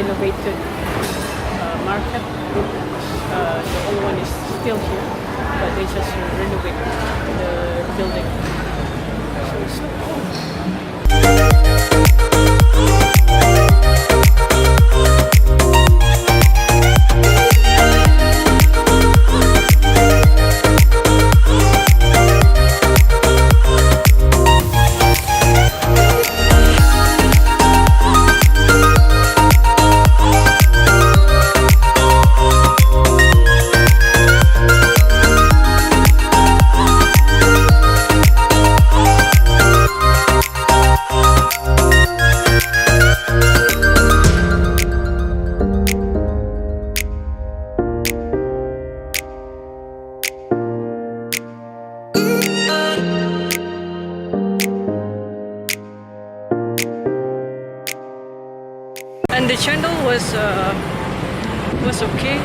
renovated market. The old one is still here, but they just renovated the building. So it's so cool. And the chendol was okay.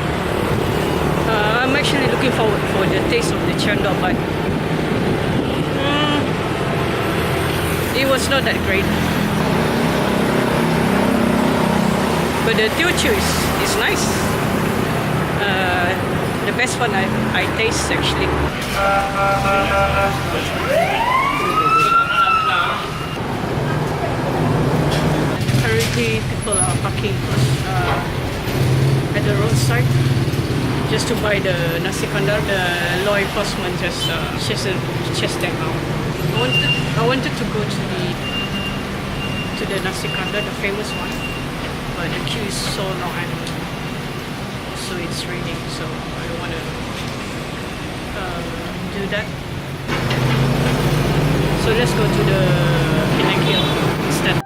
I'm actually looking forward for the taste of the chendol, but it was not that great. But the teochew is nice. The best one I taste actually. Currently people are parking at the roadside just to buy the Nasi Kandar. The law enforcement just chased them out. I wanted to go to the Nasi Kandar, the famous one, but the queue is so long and also it's raining, so I don't want to do that. So let's go to the Penang Hill instead.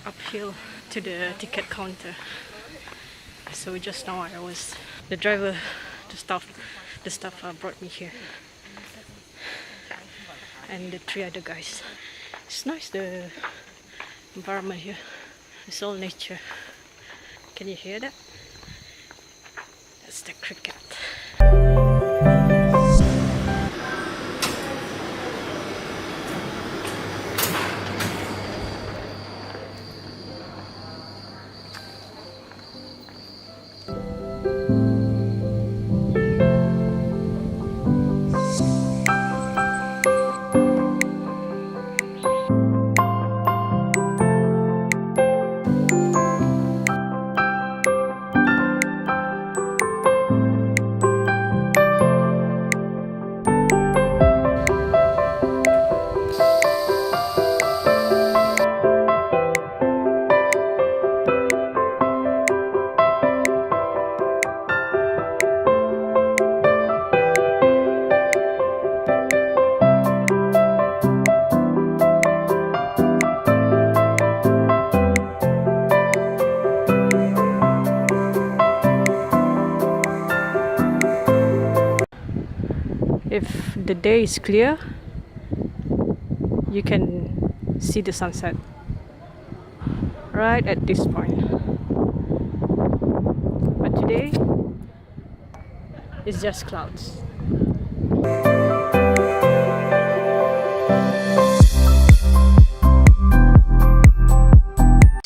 Uphill to the ticket counter. So just now the driver, the staff brought me here, and the three other guys. It's nice, the environment here. It's all nature. Can you hear that? That's the cricket. If the day is clear, you can see the sunset right at this point. But today, it's just clouds.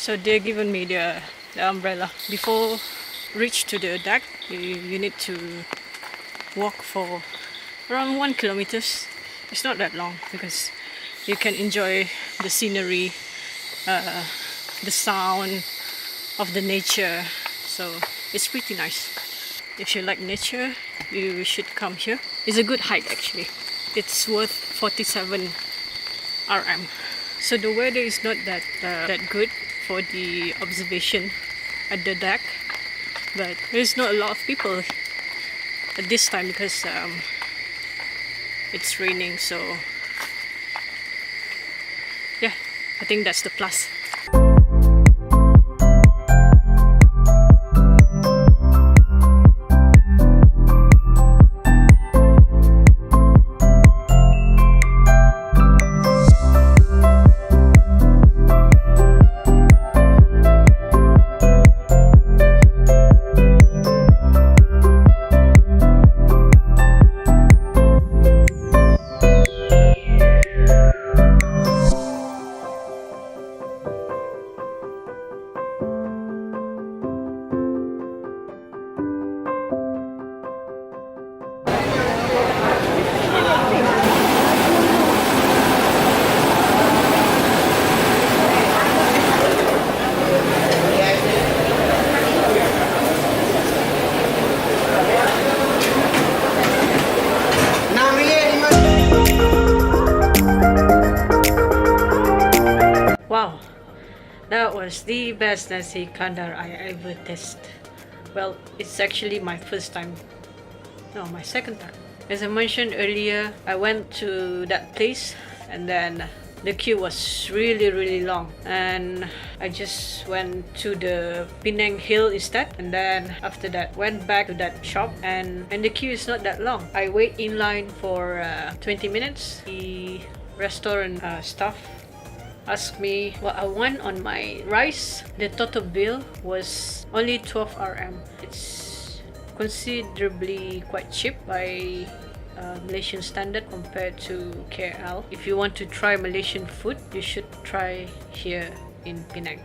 So they're giving me the umbrella. Before reach to the deck, you need to walk for around 1 kilometers. It's not that long because you can enjoy the scenery, the sound of the nature. So it's pretty nice. If you like nature, you should come here. It's a good hike actually. It's worth 47 RM. So the weather is not that good for the observation at the deck, but there's not a lot of people at this time because it's raining. So yeah, I think that's the plus. Wow, that was the best Nasi Kandar I ever tasted. Well, it's actually my first time. No, my second time. As I mentioned earlier, I went to that place and then the queue was really long, and I just went to the Penang hill instead, and then after that went back to that shop, and the queue is not that long. I wait in line for 20 minutes. The restaurant staff asked me what I want on my rice. The total bill was only 12 RM. It's considerably quite cheap by Malaysian standard compared to KL. If you want to try Malaysian food, you should try here in Penang.